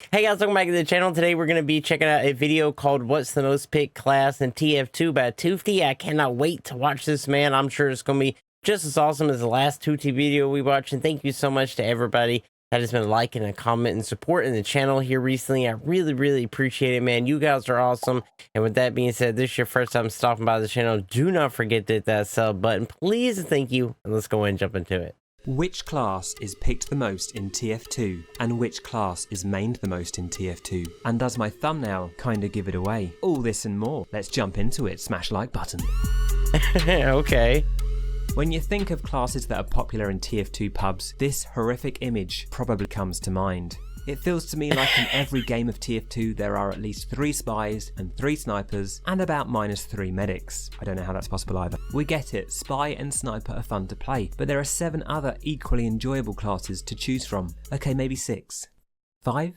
Hey guys, welcome back to the channel. Today we're going to be checking out a video called What's the Most Picked Class in TF2 by TF2. I cannot wait to watch this, man. I'm sure it's going to be just as awesome as the last 2T video we watched. And thank you so much to everybody that has been liking and commenting and supporting the channel here recently. I really appreciate it, man. You guys are awesome. And with that being said, this is your first time stopping by the channel. Do not forget to hit that sub button, please, and thank you. And let's go ahead and jump into it. Which class is picked the most in TF2 and which class is mained the most in TF2? And does my thumbnail kinda give it away? All this and more. Let's jump into it. Smash like button. Okay. When you think of classes that are popular in TF2 pubs, this horrific image probably comes to mind. It feels to me like in every game of TF2 there are at least 3 spies and 3 snipers and about -3 medics. I don't know how that's possible either. We get it, spy and sniper are fun to play, but there are 7 other equally enjoyable classes to choose from. Okay, maybe 6. 5?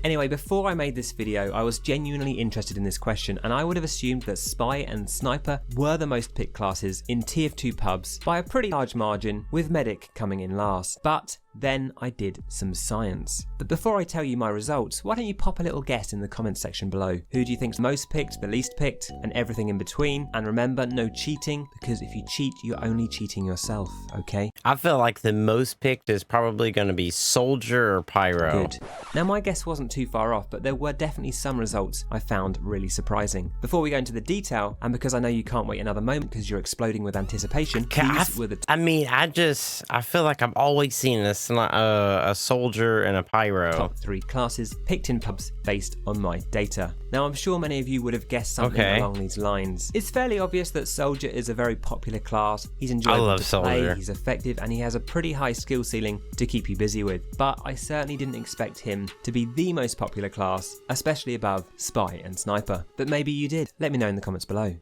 Anyway, before I made this video, I was genuinely interested in this question, and I would have assumed that Spy and Sniper were the most picked classes in TF2 pubs by a pretty large margin, with Medic coming in last. But then I did some science. But before I tell you my results, why don't you pop a little guess in the comments section below. Who do you think's most picked, the least picked, and everything in between? And remember, no cheating, because if you cheat, you're only cheating yourself, okay? I feel like the most picked is probably going to be Soldier or Pyro. Good. Now my guess wasn't too far off, but there were definitely some results I found really surprising. Before we go into the detail, and because I know you can't wait another moment because you're exploding with anticipation, these were the I feel like I'm always seeing a Soldier and a Pyro. top 3 classes picked in pubs based on my data. Now I'm sure many of you would have guessed something along these lines. It's fairly obvious that Soldier is a very popular class. He's enjoyable to play, he's effective, and he has a pretty high skill ceiling to keep you busy with. But I certainly didn't expect him to be the most popular class, especially above Spy and Sniper. But maybe you did. Let me know in the comments below.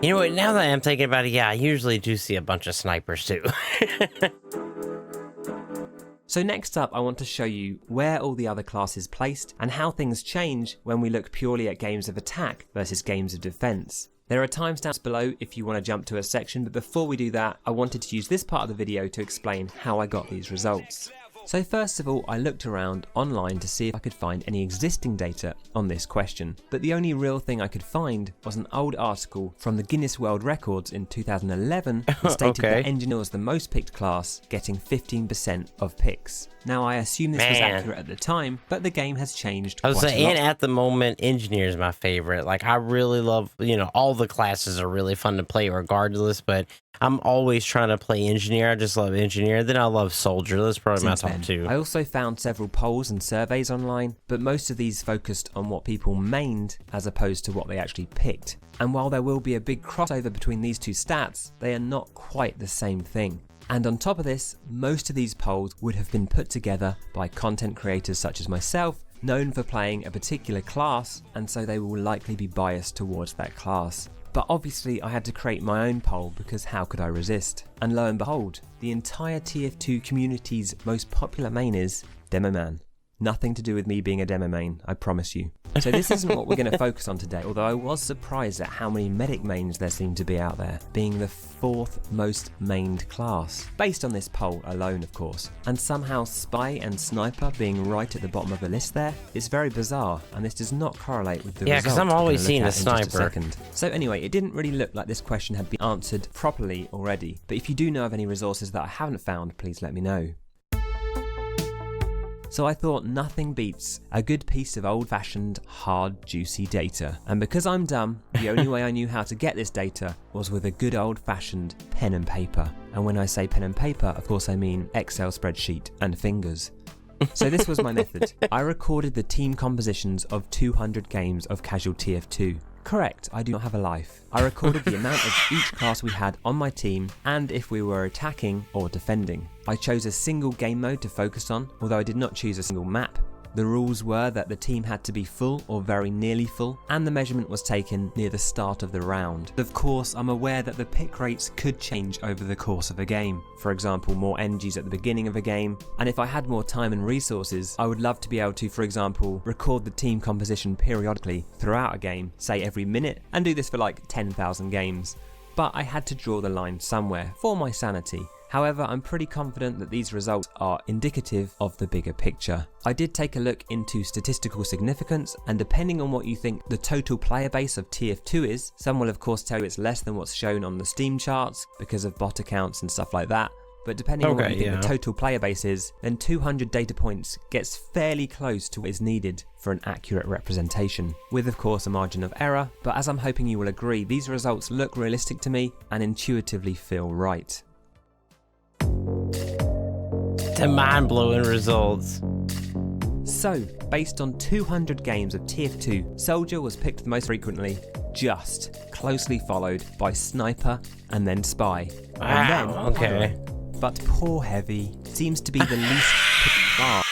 You know what, now that I'm thinking about it, yeah, I usually do see a bunch of snipers too. So next up, I want to show you where all the other classes placed and how things change when we look purely at games of attack versus games of defense. There are timestamps below if you want to jump to a section, but before we do that, I wanted to use this part of the video to explain how I got these results. So first of all, I looked around online to see if I could find any existing data on this question, but the only real thing I could find was an old article from the Guinness World Records in 2011 that stated that Engineer was the most picked class, getting 15% of picks. Now I assume this was accurate at the time, but the game has changed quite a lot. And at the moment, Engineer is my favorite. Like, I really love, all the classes are really fun to play regardless, but I'm always trying to play Engineer. I just love Engineer. Then I love Soldier. That's probably my top 2. I also found several polls and surveys online, but most of these focused on what people mained as opposed to what they actually picked. And while there will be a big crossover between these 2 stats, they are not quite the same thing. And on top of this, most of these polls would have been put together by content creators such as myself, known for playing a particular class, and so they will likely be biased towards that class. But obviously I had to create my own poll because how could I resist? And lo and behold, the entire TF2 community's most popular main is Demo Man. Nothing to do with me being a demo main, I promise you. So this isn't what we're going to focus on today, although I was surprised at how many medic mains there seem to be out there, being the 4th most mained class, based on this poll alone of course. And somehow Spy and Sniper being right at the bottom of the list there is very bizarre, and this does not correlate with the result. Yeah, because I'm always seeing a sniper. So anyway, it didn't really look like this question had been answered properly already, but if you do know of any resources that I haven't found, please let me know. So I thought nothing beats a good piece of old-fashioned, hard, juicy data. And because I'm dumb, the only way I knew how to get this data was with a good old-fashioned pen and paper. And when I say pen and paper, of course I mean Excel spreadsheet and fingers. So this was my method. I recorded the team compositions of 200 games of casual TF2. Correct, I do not have a life. I recorded the amount of each class we had on my team and if we were attacking or defending. I chose a single game mode to focus on, although I did not choose a single map. The rules were that the team had to be full or very nearly full, and the measurement was taken near the start of the round. Of course, I'm aware that the pick rates could change over the course of a game. For example, more NGs at the beginning of a game, and if I had more time and resources, I would love to be able to, for example, record the team composition periodically throughout a game, say every minute, and do this for like 10,000 games. But I had to draw the line somewhere for my sanity, However, I'm pretty confident that these results are indicative of the bigger picture. I did take a look into statistical significance, and depending on what you think the total player base of TF2 is, some will of course tell you it's less than what's shown on the Steam charts because of bot accounts and stuff like that. But depending on what you think the total player base is, then 200 data points gets fairly close to what is needed for an accurate representation, with of course a margin of error, but as I'm hoping you will agree, these results look realistic to me and intuitively feel right. The mind-blowing results. So, based on 200 games of TF2, Soldier was picked the most frequently, just closely followed by Sniper and then Spy. And then okay. But poor Heavy seems to be the least picked.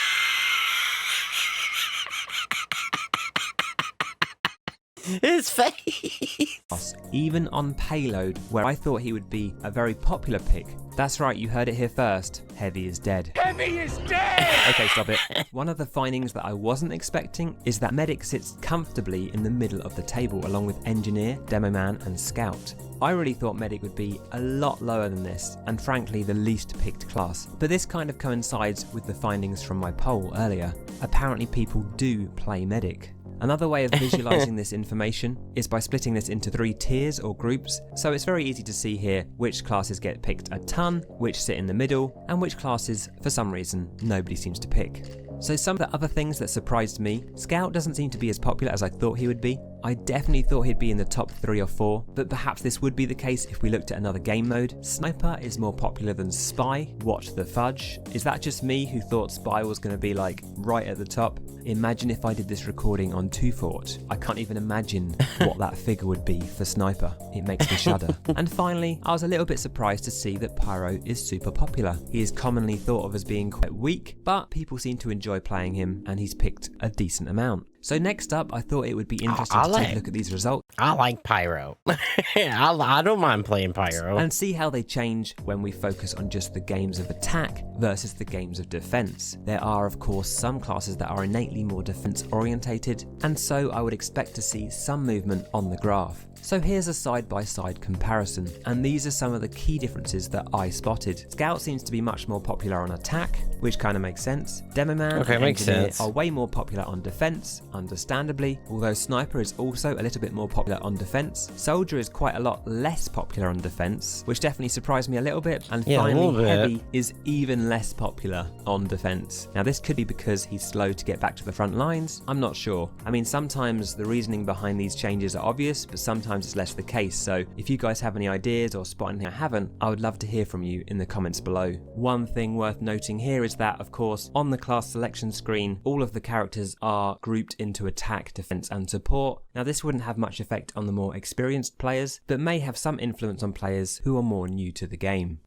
His face! Even on Payload, where I thought he would be a very popular pick. That's right, you heard it here first. Heavy is dead. Heavy is dead! Okay, stop it. One of the findings that I wasn't expecting is that Medic sits comfortably in the middle of the table along with Engineer, Demo Man and Scout. I really thought Medic would be a lot lower than this, and frankly the least picked class. But this kind of coincides with the findings from my poll earlier. Apparently people do play Medic. Another way of visualizing this information is by splitting this into 3 tiers or groups, so it's very easy to see here which classes get picked a ton, which sit in the middle, and which classes, for some reason, nobody seems to pick. So some of the other things that surprised me, Scout doesn't seem to be as popular as I thought he would be. I definitely thought he'd be in the top 3 or 4, but perhaps this would be the case if we looked at another game mode. Sniper is more popular than Spy. Watch the fudge. Is that just me who thought Spy was going to be like right at the top? Imagine if I did this recording on 2 Fort. I can't even imagine what that figure would be for Sniper. It makes me shudder. And finally, I was a little bit surprised to see that Pyro is super popular. He is commonly thought of as being quite weak, but people seem to enjoy playing him and he's picked a decent amount. So next up, I thought it would be interesting to take a look at these results. I like Pyro. I don't mind playing Pyro. And see how they change when we focus on just the games of attack versus the games of defense. There are of course some classes that are innately more defense orientated, and so I would expect to see some movement on the graph. So here's a side-by-side comparison, and these are some of the key differences that I spotted. Scout seems to be much more popular on attack, which kind of makes sense. Demo Man and Engineer are way more popular on defense, understandably, although Sniper is also a little bit more popular on defense. Soldier is quite a lot less popular on defense, which definitely surprised me a little bit, and finally Heavy is even less popular on defense. Now this could be because he's slow to get back to the front lines, I'm not sure. I mean, sometimes the reasoning behind these changes are obvious, but sometimes it's less the case, so if you guys have any ideas or spot anything I haven't, I would love to hear from you in the comments below. One thing worth noting here is that, of course, on the class selection screen, all of the characters are grouped into attack, defense and support. Now this wouldn't have much effect on the more experienced players, but may have some influence on players who are more new to the game.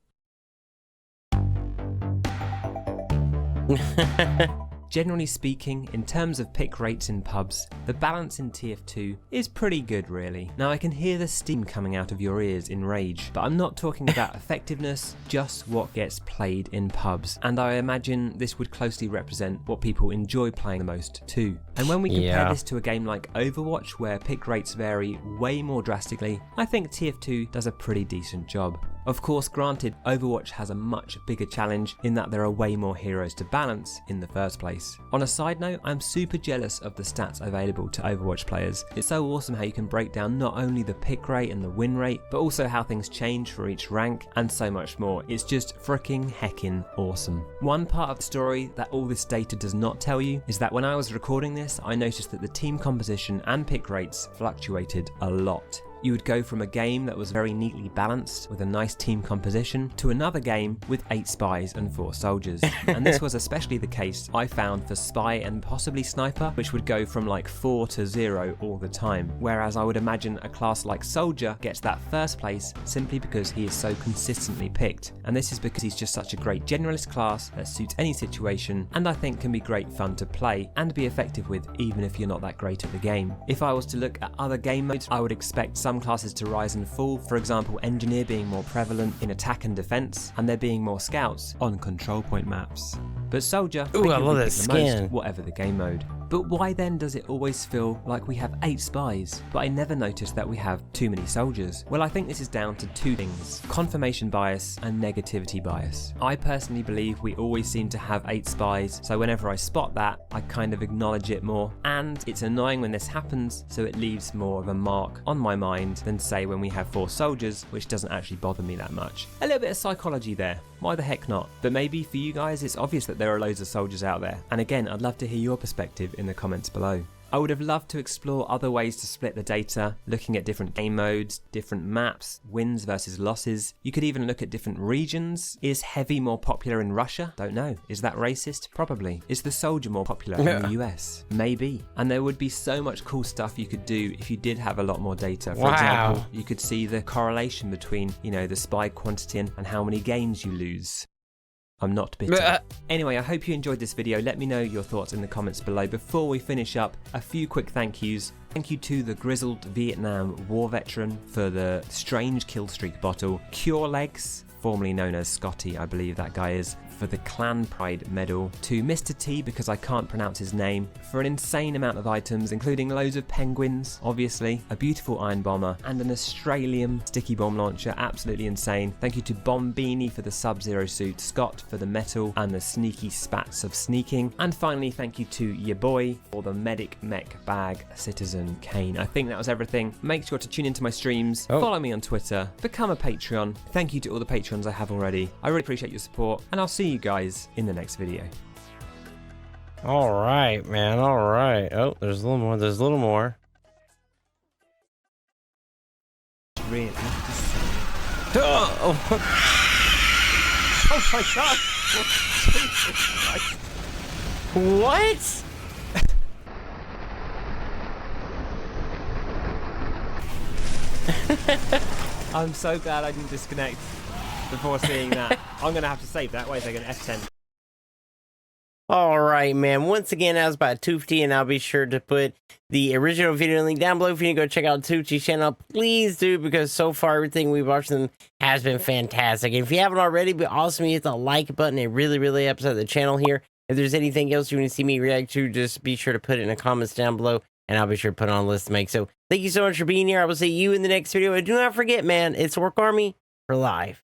Generally speaking, in terms of pick rates in pubs, the balance in TF2 is pretty good really. Now I can hear the steam coming out of your ears in rage, but I'm not talking about effectiveness, just what gets played in pubs. And I imagine this would closely represent what people enjoy playing the most too. And when we compare this to a game like Overwatch, where pick rates vary way more drastically, I think TF2 does a pretty decent job. Of course, granted, Overwatch has a much bigger challenge in that there are way more heroes to balance in the first place. On a side note, I'm super jealous of the stats available to Overwatch players. It's so awesome how you can break down not only the pick rate and the win rate, but also how things change for each rank and so much more. It's just freaking heckin' awesome. One part of the story that all this data does not tell you is that when I was recording this, I noticed that the team composition and pick rates fluctuated a lot. You would go from a game that was very neatly balanced with a nice team composition to another game with 8 spies and 4 soldiers. And this was especially the case I found for Spy and possibly Sniper, which would go from like 4 to 0 all the time. Whereas I would imagine a class like Soldier gets that first place simply because he is so consistently picked. And this is because he's just such a great generalist class that suits any situation, and I think can be great fun to play and be effective with even if you're not that great at the game. If I was to look at other game modes, I would expect some classes to rise and fall, for example Engineer being more prevalent in attack and defense, and there being more scouts on control point maps. But soldier, Ooh, I think love you'll be that picked the most, skin. whatever the game mode. But why then does it always feel like we have 8 spies, but I never noticed that we have too many soldiers? Well, I think this is down to 2 things: confirmation bias and negativity bias. I personally believe we always seem to have 8 spies, so whenever I spot that, I kind of acknowledge it more, and it's annoying when this happens, so it leaves more of a mark on my mind than say when we have 4 soldiers, which doesn't actually bother me that much. A little bit of psychology there, why the heck not? But maybe for you guys it's obvious that there are loads of soldiers out there, and again, I'd love to hear your perspective in the comments below. I would have loved to explore other ways to split the data, looking at different game modes, different maps, wins versus losses. You could even look at different regions. Is heavy more popular in Russia? Don't know. Is that racist? Probably. Is the soldier more popular in the US? Maybe. And there would be so much cool stuff you could do if you did have a lot more data. For example, you could see the correlation between, the spy quantity and how many games you lose. I'm not bitter. Anyway, I hope you enjoyed this video. Let me know your thoughts in the comments below. Before we finish up, a few quick thank yous. Thank you to the grizzled Vietnam war veteran for the strange kill streak bottle. Cure Legs, formerly known as Scotty, I believe that guy is, for the Clan Pride medal. To Mr. T, because I can't pronounce his name, for an insane amount of items, including loads of penguins, obviously, a beautiful iron bomber, and an Australian sticky bomb launcher, absolutely insane. Thank you to Bombini for the Sub-Zero suit, Scott for the metal and the sneaky spats of sneaking, and finally thank you to your boy for the medic mech bag, Citizen Kane. I think that was everything. Make sure to tune into my streams, follow me on Twitter, become a Patreon. Thank you to all the patrons I have already. I really appreciate your support, and I'll see you guys in the next video. All right, man. All right. Oh, there's a little more. There's a little more. Really? Oh, Oh my god! what? I'm so glad I didn't disconnect before seeing that. I'm gonna have to save that. Wait a second, F10. All right, man. Once again, I was by Toofty, and I'll be sure to put the original video link down below if you need to go check out Toofty's channel. Please do, because so far everything we've watched them has been fantastic. And if you haven't already, be awesome to hit the like button. It really helps out the channel here. If there's anything else you want to see me react to, just be sure to put it in the comments down below, and I'll be sure to put it on a list to make. So thank you so much for being here. I will see you in the next video. And do not forget, man, it's Orc Army for life.